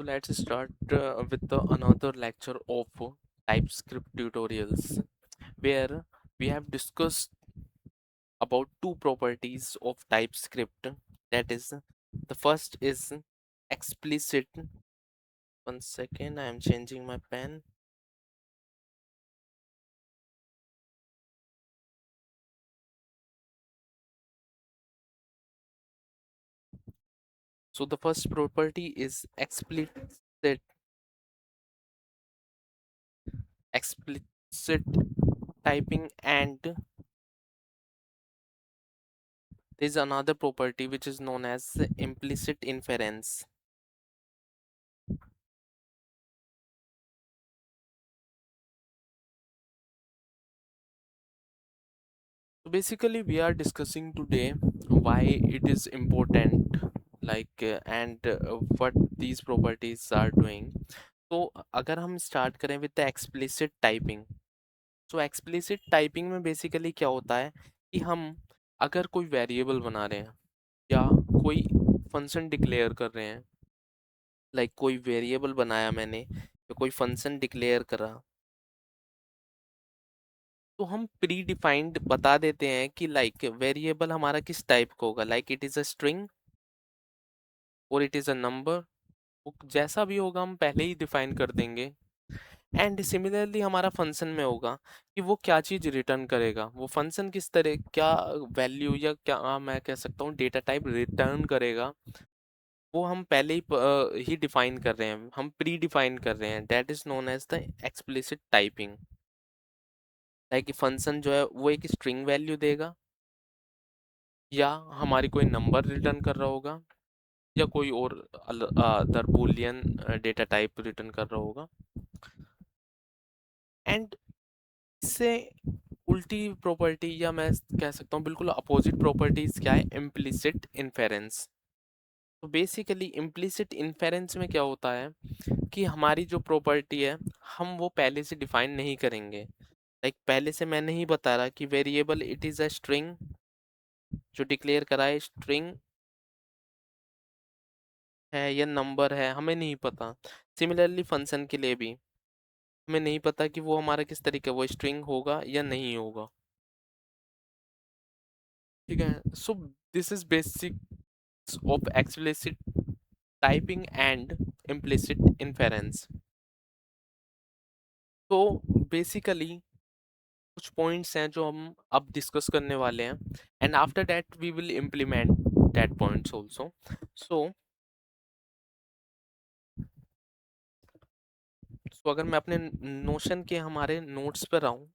So let's start with another lecture of TypeScript tutorials, where we have discussed about two properties of TypeScript. That is, the first is explicit. One second, I am changing my pen. So the first property is explicit typing, and there is another property which is known as implicit inference. So basically, we are discussing today why it is important, what these properties are doing. तो अगर हम start करें with the explicit typing, तो explicit typing में basically क्या होता है कि हम अगर कोई वेरिएबल बना रहे हैं या कोई फंक्शन डिक्लेयर कर रहे हैं, कोई वेरिएबल बनाया मैंने या कोई फंक्शन डिक्लेयर करा, तो हम प्री डिफाइंड बता देते हैं कि वेरिएबल हमारा किस टाइप का होगा, इट इज अ स्ट्रिंग और इट इज अ नंबर। जैसा भी होगा हम पहले ही डिफाइन कर देंगे। एंड सिमिलरली हमारा फंक्शन में होगा कि वो क्या चीज रिटर्न करेगा, वो फंक्शन किस तरह क्या वैल्यू या क्या मैं कह सकता हूँ डेटा टाइप रिटर्न करेगा, वो हम पहले ही डिफाइन कर रहे हैं, हम प्री डिफाइन कर रहे हैं। That is known as the explicit typing. Function जो है वो एक स्ट्रिंग वैल्यू देगा, या हमारी कोई नंबर रिटर्न कर रहा होगा, या कोई और other Boolean data type return कर रहा होगा। एंड इससे उल्टी प्रॉपर्टी, या मैं कह सकता हूँ बिल्कुल अपोजिट प्रॉपर्टीज क्या है, इम्प्लिसिट इन्फेरेंस। तो बेसिकली इम्प्लिसिट इन्फेरेंस में क्या होता है कि हमारी जो प्रॉपर्टी है हम वो पहले से डिफाइन नहीं करेंगे। पहले से मैं नहीं बता रहा कि variable it is a string, जो डिक्लेयर करा है स्ट्रिंग है या नंबर है, हमें नहीं पता। सिमिलरली फंक्शन के लिए भी हमें नहीं पता कि वो हमारा किस तरीके वो स्ट्रिंग होगा या नहीं होगा। ठीक है, so this is basic of explicit typing and implicit inference. तो बेसिकली कुछ पॉइंट्स हैं जो हम अब डिस्कस करने वाले हैं, and after that we will implement that points also. So अगर मैं अपने नोशन के हमारे नोट्स पर आऊँ,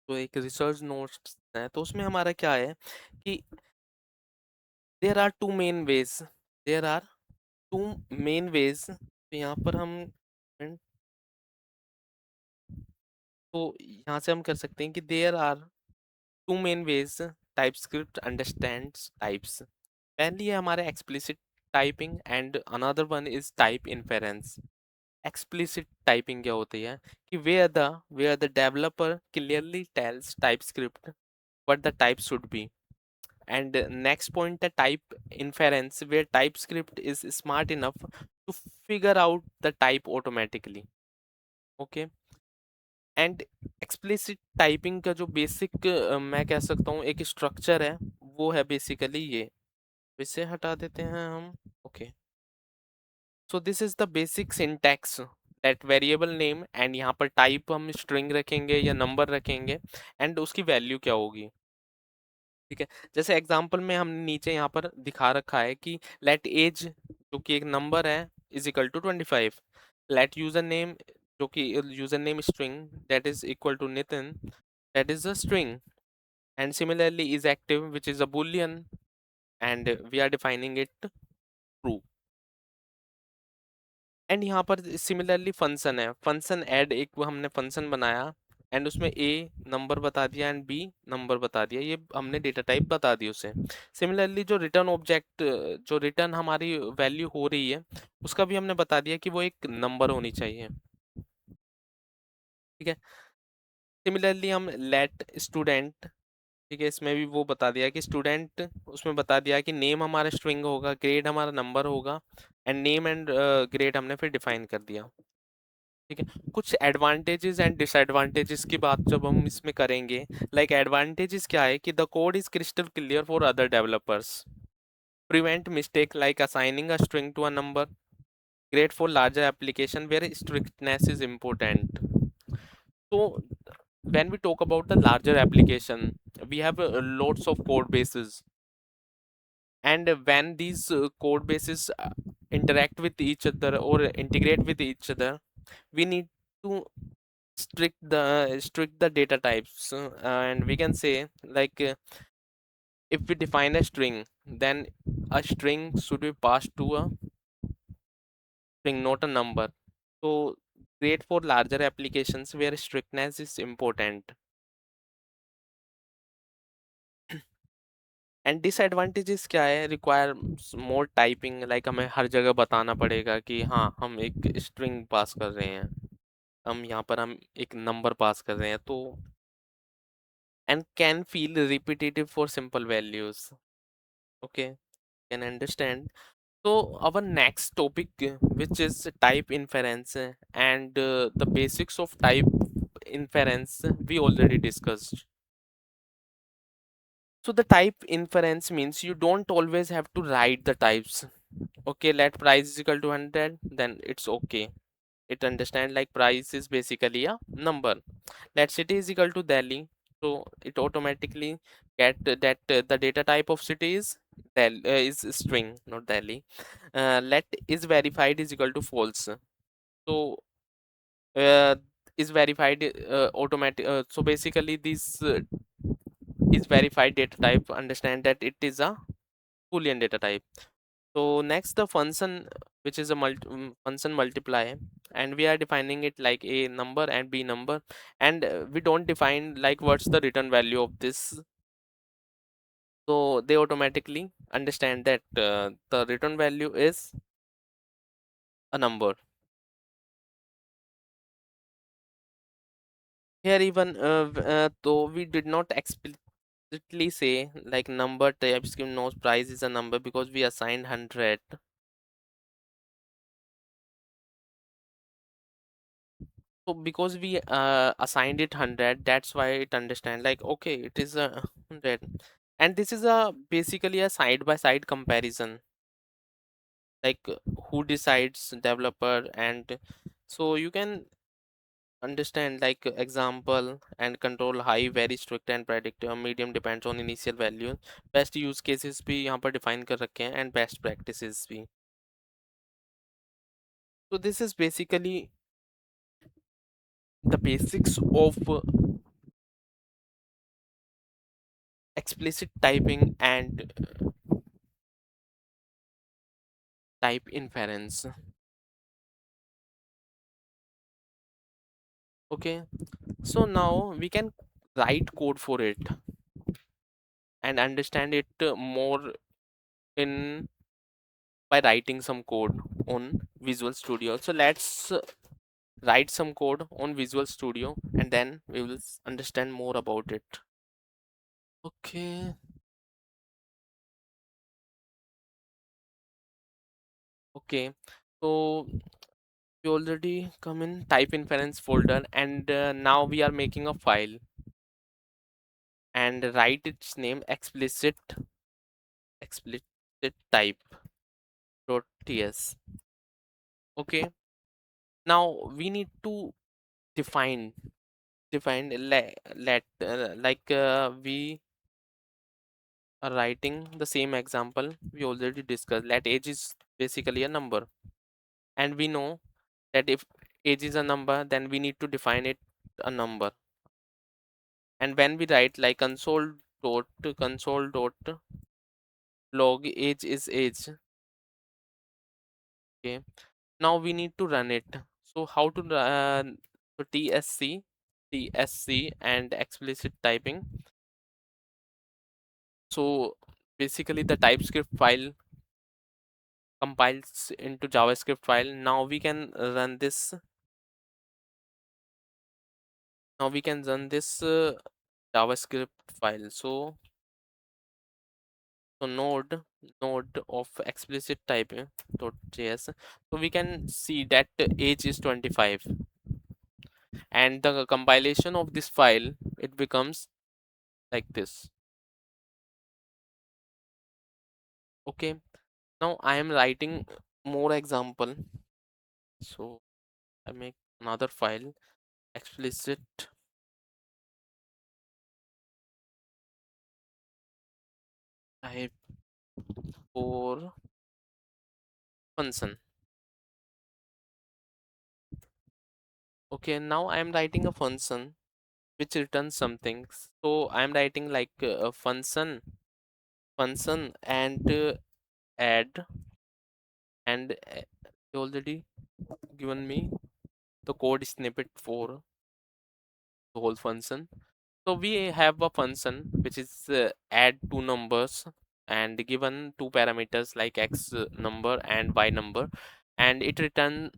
तो एक रिसर्च नोट्स है, तो उसमें हमारा क्या है कि there are two main ways, there are two main ways. तो यहाँ पर हम तो यहाँ से हम कर सकते हैं कि there are two main ways TypeScript understands types. पहली है हमारे explicit typing and another one is type inference. Explicit typing क्या होती है कि where the developer clearly tells TypeScript what the type should be. And next point, the type inference, where TypeScript is smart enough to figure out the type automatically. Okay. And explicit typing का जो basic मैं कह सकता हूँ एक structure है, वो है बेसिकली ये। इसे हटा देते हैं हम। Okay, so this is the basic syntax, that variable name, and यहाँ पर टाइप हम स्ट्रिंग रखेंगे या नंबर रखेंगे, एंड उसकी वैल्यू क्या होगी। ठीक है, जैसे एग्जांपल में हमने नीचे यहाँ पर दिखा रखा है कि लेट एज, जो कि एक नंबर है, is equal to 25। Let user name, जो कि user name string, that is equal to Nitin, that is a string. And similarly is active, which is a boolean, and we are defining it true. And यहाँ पर similarly function है, function add, एक वो हमने function बनाया, and उसमें ए number बता दिया एंड बी नंबर बता दिया, ये हमने डेटा टाइप बता दी उसे। सिमिलरली जो रिटर्न ऑब्जेक्ट, जो रिटर्न हमारी वैल्यू हो रही है, उसका भी हमने बता दिया कि वो एक नंबर होनी चाहिए। ठीक है, सिमिलरली हम लेट स्टूडेंट ठीक है, इसमें भी वो बता दिया कि स्टूडेंट, उसमें बता दिया कि नेम हमारा स्ट्रिंग होगा, ग्रेड हमारा नंबर होगा, एंड नेम एंड ग्रेड हमने फिर डिफाइन कर दिया। ठीक है, कुछ एडवांटेजेस एंड डिसएडवांटेजेस की बात जब हम इसमें करेंगे, लाइक एडवांटेजेस क्या है कि the code is crystal clear for other developers, prevent mistake like assigning a string to a number, great for larger application where strictness is important. So when we talk about the larger application, we have lots of code bases, and when these code bases interact with each other or integrate with each other, we need to strict the data types, and we can say like if we define a string, then a string should be passed to a string, not a number. So great for larger applications where strictness is important. And disadvantages क्या है, require more typing, like हमें हर जगह बताना पड़ेगा कि हाँ हम एक स्ट्रिंग पास कर रहे हैं, हम यहाँ पर हम एक नंबर पास कर रहे हैं, तो and can feel repetitive for simple values. Okay, can understand. So our next topic, which is type inference, and the basics of type inference we already discussed. So the type inference means you don't always have to write the types. Okay, let price is equal to 100, then it's okay. It understand like price is basically a number. Let city is equal to Delhi, so it automatically get that the data type of city is is string, not Delhi. Let is verified is equal to false. So uh, is verified automatic. So basically this is verified data type. Understand that it is a Boolean data type. So next the function, which is a function multiply, and we are defining it like a number and b number, and we don't define like what's the return value of this. So they automatically understand that the return value is a number. Here even though we did not explicitly say like number type scheme knows price is a number because we assigned 100. So because we assigned it 100, that's why it understand like okay it is a 100, and this is a basically a side by side comparison, like who decides, developer, and so you can understand like example and control, high very strict and predictive, medium depends on initial value, best use cases भी यहाँ पर define कर रखे हैं, and best practices भी. So this is basically the basics of explicit typing and type inference. Okay, so now we can write code for it and understand it more in by writing some code on Visual Studio. So let's write some code on Visual Studio and then we will understand more about it. Okay, okay. So we already come in type inference folder, and now we are making a file and write its name explicit type dot ts. Okay, now we need to define like we are writing the same example we already discussed. Let age is basically a number, and we know that if age is a number, then we need to define it a number. And when we write like console dot log age is age, okay, now we need to run it. So how to so tsc and explicit typing. So basically the TypeScript file compiles into JavaScript file. Now we can run this. Now we can run this JavaScript file. So node of explicit typing .js. So we can see that age is 25, and the compilation of this file, it becomes like this. Okay, now I am writing more example. So I make another file, explicit type for function. Okay, now I am writing a function which returns something. So I am writing like a function and add, and you already given me the code snippet for the whole function. So we have a function which is add two numbers and given two parameters like x number and y number, and it returns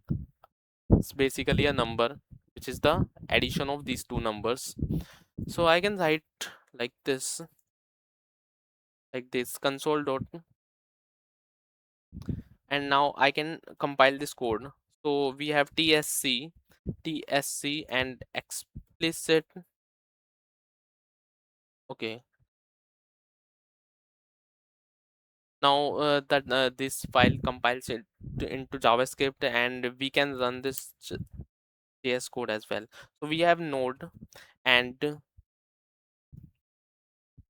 basically a number which is the addition of these two numbers. So I can write like this, console dot, and now I can compile this code. So we have tsc and explicit. Okay, now that this file compiles it into JavaScript, and we can run this JS code as well. So we have node, and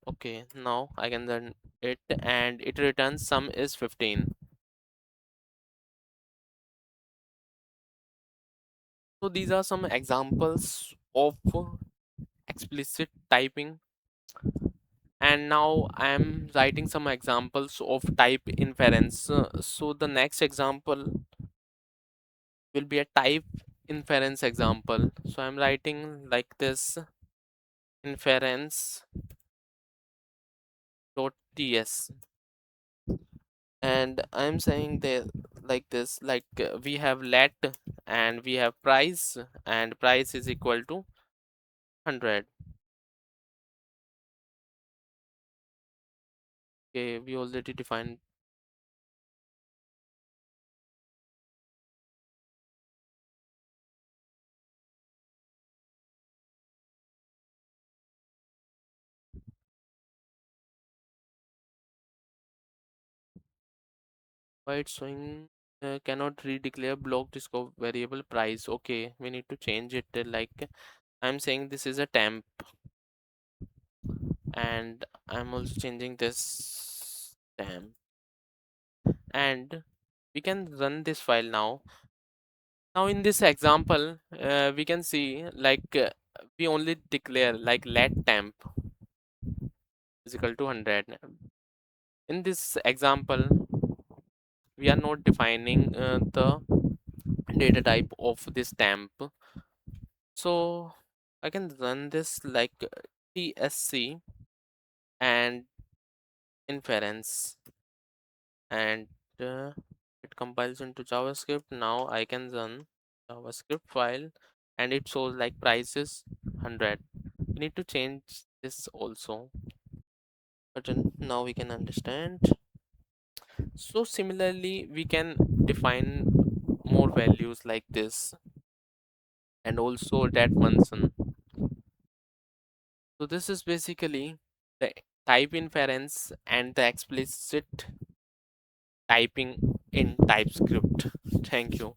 okay, now I can run it, and it returns sum is 15. So these are some examples of explicit typing, and now I am writing some examples of type inference. So the next example will be a type inference example. So I'm writing like this, inference dot ts, and I'm saying that like this, we have let and we have price, and price is equal to 100. Okay, we already defined. Why it's showing cannot redeclare block scope variable price. Okay, we need to change it. Like I'm saying this is a temp, and I'm also changing this temp, and we can run this file now. Now in this example, we can see we only declare like let temp is equal to 100. In this example, we are not defining the data type of this temp. So I can run this like tsc and inference, and it compiles into JavaScript. Now I can run JavaScript file, and it shows like price is 100. We need to change this also, but now we can understand. So similarly, we can define more values like this, and also that function. So this is basically the type inference and the explicit typing in TypeScript. Thank you.